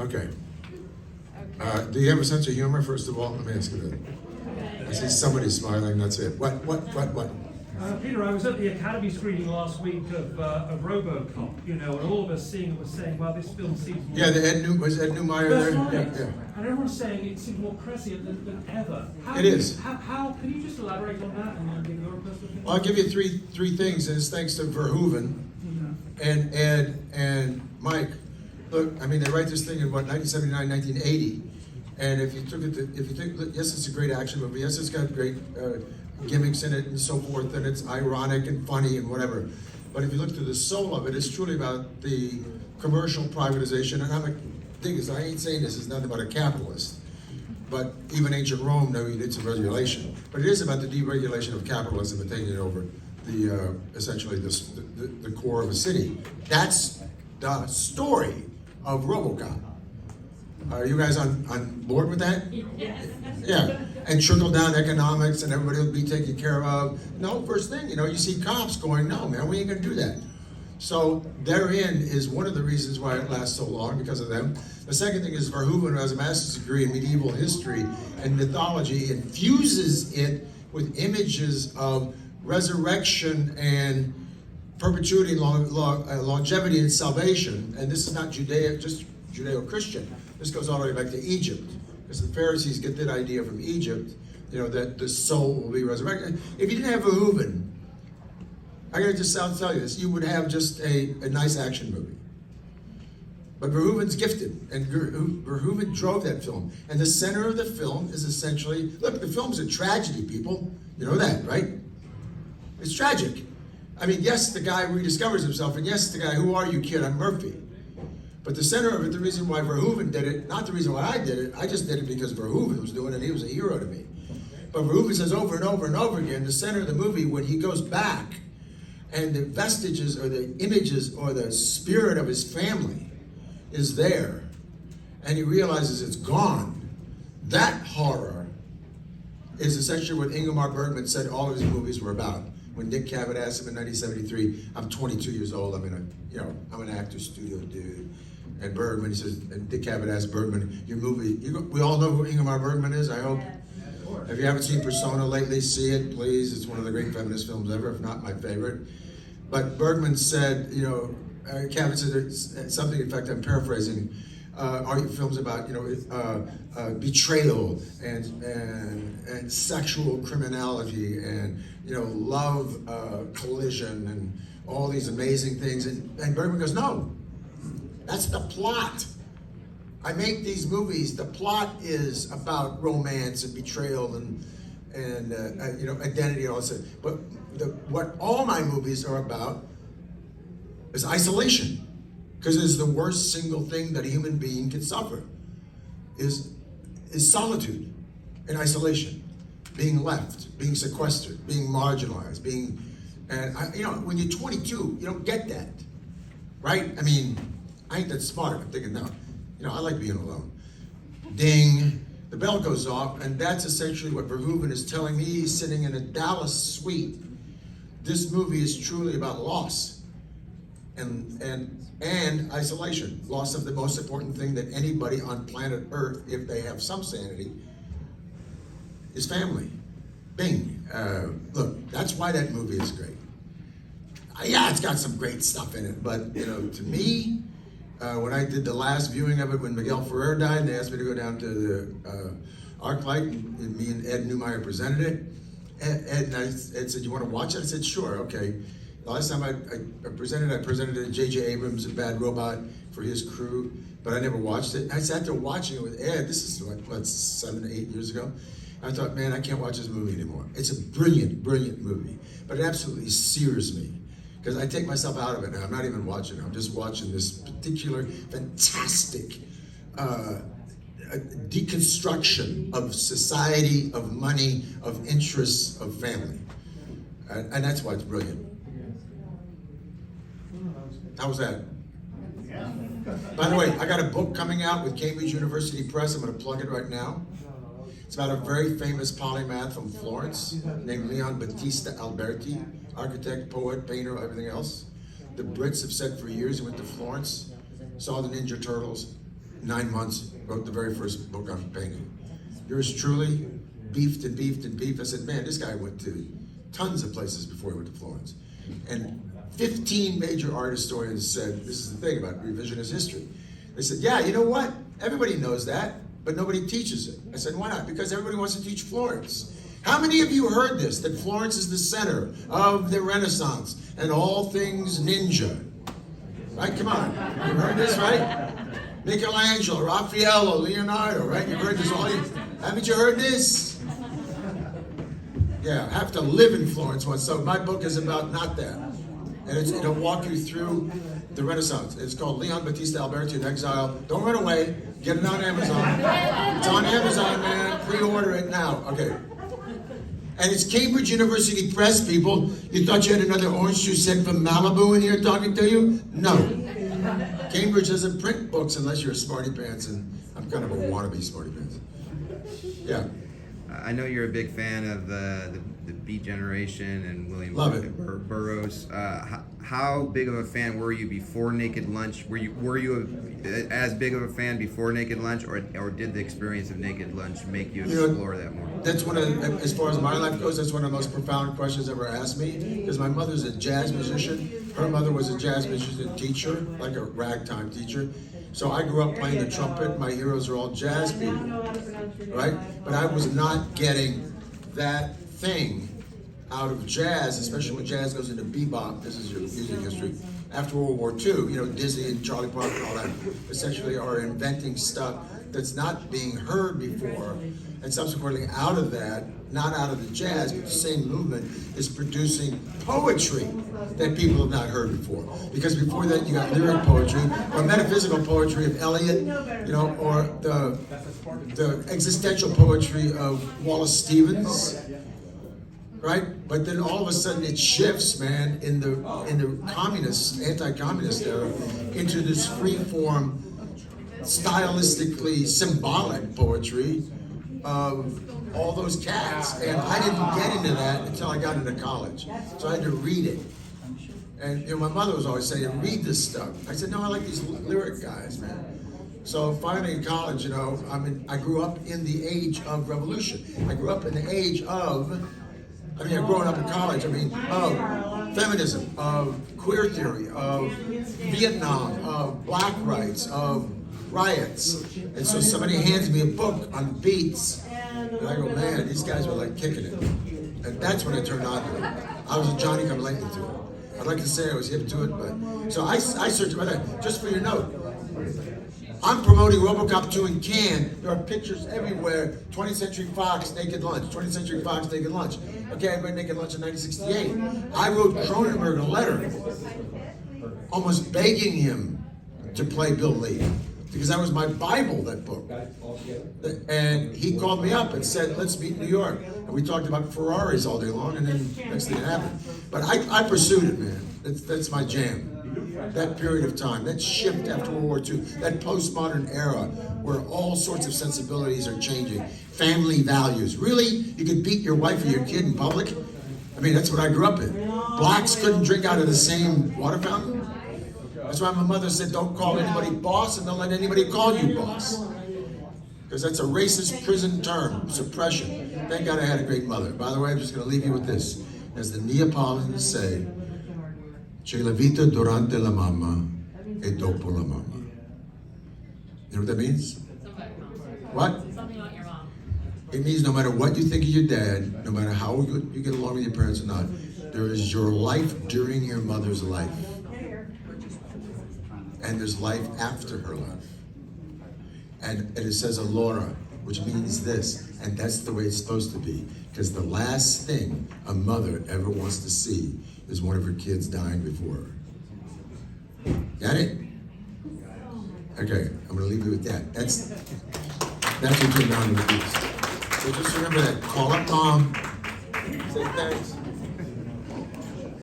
Okay. Do you have a sense of humor, first of all? Let me ask you that. I see somebody smiling, that's it. What? Peter, I was at the Academy screening last week of Robocop, and all of us seeing it was saying, well, this film seems more... Yeah, was Ed Newmeyer there? That's right. Yeah. And everyone's saying it seems more prescient than ever. It is. How can you just elaborate on that and give your personal opinion? Well, I'll give you three things, and it's thanks to Verhoeven and Ed and Mike. Look, I mean, they write this thing in, 1979, 1980. And if you think, yes, it's a great action movie. Yes, it's got great gimmicks in it and so forth, and it's ironic and funny and whatever. But if you look to the soul of it, it's truly about the commercial privatization. And I ain't saying this is nothing about a capitalist, but even ancient Rome knew you did some regulation. But it is about the deregulation of capitalism and taking it over essentially the core of a city. That's the story of Robocop. Are you guys on board with that? Yes. Yeah, and trickle down economics and everybody will be taken care of. No, first thing, you see cops going, no, man, we ain't gonna do that. So therein is one of the reasons why it lasts so long, because of them. The second thing is Verhoeven, who has a master's degree in medieval history and mythology, infuses it with images of resurrection and perpetuity, longevity, and salvation. And this is not just Judeo-Christian. This goes all the way back to Egypt, because the Pharisees get that idea from Egypt, that the soul will be resurrected. If you didn't have Verhoeven, I gotta just tell you this, you would have just a nice action movie. But Verhoeven's gifted, and Verhoeven drove that film. And the center of the film is essentially, look, the film's a tragedy, people. You know that, right? It's tragic. I mean, yes, the guy rediscovers himself, and yes, the guy, who are you, kid? I'm Murphy. But the center of it, the reason why Verhoeven did it, not the reason why I did it, I just did it because Verhoeven was doing it, he was a hero to me. But Verhoeven says over and over and over again, the center of the movie, when he goes back, and the vestiges or the images or the spirit of his family is there, and he realizes it's gone, that horror is essentially what Ingmar Bergman said all of his movies were about. When Dick Cavett asked him in 1973, I'm 22 years old, I'm an actor studio dude. And Bergman, he says, and Dick Cavett asked Bergman, your movie, we all know who Ingmar Bergman is, I hope. Yes. If you haven't seen Persona lately, see it, please. It's one of the great feminist films ever, if not my favorite. But Bergman said, Cavett said something, in fact, I'm paraphrasing, are your films about, betrayal and sexual criminality and, love collision and all these amazing things. And Bergman goes, no, that's the plot. I make these movies, the plot is about romance and betrayal and identity and all this. But what all my movies are about is isolation. Because it's the worst single thing that a human being can suffer is solitude and isolation, being left, being sequestered, being marginalized, when you're 22, you don't get that, right? I mean, I ain't that smart. I'm thinking, no, I like being alone. Ding, the bell goes off, and that's essentially what Verhoeven is telling me. He's sitting in a Dallas suite. This movie is truly about loss and isolation. Loss of the most important thing that anybody on planet Earth, if they have some sanity, is family. Bing. Look, that's why that movie is great. Yeah, it's got some great stuff in it, but to me, when I did the last viewing of it, when Miguel Ferrer died, they asked me to go down to the ArcLight, and me and Ed Newmeyer presented it. Ed said, you want to watch it? I said, sure, okay. The last time I presented it to J.J. Abrams, a Bad Robot, for his crew, but I never watched it. I sat there watching it with Ed. This is, 7 to 8 years ago. I thought, man, I can't watch this movie anymore. It's a brilliant, brilliant movie, but it absolutely sears me. Because I take myself out of it now. I'm not even watching it. I'm just watching this particular fantastic deconstruction of society, of money, of interests, of family. And that's why it's brilliant. How was that? By the way, I got a book coming out with Cambridge University Press. I'm going to plug it right now. It's about a very famous polymath from Florence named Leon Battista Alberti, architect, poet, painter, everything else. The Brits have said for years he went to Florence, saw the Ninja Turtles, 9 months, wrote the very first book on painting. Yours truly, beefed and beefed and beefed. I said, man, this guy went to tons of places before he went to Florence. And 15 major art historians said, this is the thing about revisionist history. They said, yeah, you know what? Everybody knows that, but nobody teaches it. I said, why not? Because everybody wants to teach Florence. How many of you heard this, that Florence is the center of the Renaissance and all things ninja? Right, come on. You've heard this, right? Michelangelo, Raphael, Leonardo, right? You've heard this all. Haven't you heard this? Yeah, I have to live in Florence once. So my book is about not that. And it'll walk you through the Renaissance. It's called Leon Battista Alberti in Exile. Don't run away. Get it on Amazon. It's on Amazon, man. Pre-order it now. Okay. And it's Cambridge University Press, people. You thought you had another orange juice set from Malibu in here talking to you? No. Cambridge doesn't print books unless you're a smarty pants, and I'm kind of a wannabe smarty pants. Yeah. I know you're a big fan of the Beat Generation and William Love it. Burroughs. How big of a fan were you before Naked Lunch? Were you as big of a fan before Naked Lunch, or did the experience of Naked Lunch make you explore that more? That's one of, as far as my life goes, that's one of the most profound questions ever asked me. Because my mother's a jazz musician. Her mother was a jazz musician teacher, like a ragtime teacher. So I grew up playing the trumpet. My heroes are all jazz people, right? But I was not getting that thing out of jazz, especially when jazz goes into bebop. This is your music history. After World War II, you know, Disney and Charlie Parker and all that essentially are inventing stuff that's not being heard before. And subsequently out of that, not out of the jazz, but the same movement is producing poetry that people have not heard before. Because before that, you got lyric poetry or metaphysical poetry of Eliot, you know, or the existential poetry of Wallace Stevens, right? But then all of a sudden it shifts, man, in the communist, anti-communist era, into this free-form, stylistically symbolic poetry of all those cats. And I didn't get into that until I got into college. So I had to read it. And you know, my mother was always saying, read this stuff. I said, no, I like these lyric guys, man. So finally in college, you know, I grew up in the age of revolution. I grew up in the age of, growing up in college, of feminism, of queer theory, of Vietnam, of black rights, of riots. And so somebody hands me a book on beats, and I go, man, these guys were like kicking it. And that's when I turned on to it. I was a Johnny-come-lately to it. I'd like to say I was hip to it, but so I searched about that. Just for your note, I'm promoting Robocop 2 in Cannes. There are pictures everywhere. 20th Century Fox, Naked Lunch. 20th Century Fox, Naked Lunch. Okay, I read Naked Lunch in 1968. I wrote Cronenberg a letter, almost begging him to play Bill Lee, because that was my Bible, that book. And he called me up and said, let's meet in New York. And we talked about Ferraris all day long, and then next thing happened. But I pursued it, man. That's my jam. That period of time, that shift after World War II, that postmodern era where all sorts of sensibilities are changing. Family values. Really? You could beat your wife or your kid in public? That's what I grew up in. Blacks couldn't drink out of the same water fountain. That's why my mother said, don't call anybody boss and don't let anybody call you boss. Because that's a racist prison term, suppression. Thank God I had a great mother. By the way, I'm just going to leave you with this. As the Neapolitans say, c'è la vita durante la mamma e dopo la mamma. You know what that means? What? Something about your mom. It means no matter what you think of your dad, no matter how good you get along with your parents or not, there is your life during your mother's life. And there's life after her life. And it says Allora, which means this, and that's the way it's supposed to be. Because the last thing a mother ever wants to see is one of her kids dying before her. Got it? Okay, I'm gonna leave you with that. That's what you're down to the beast. So just remember that. Call up mom. Say thanks.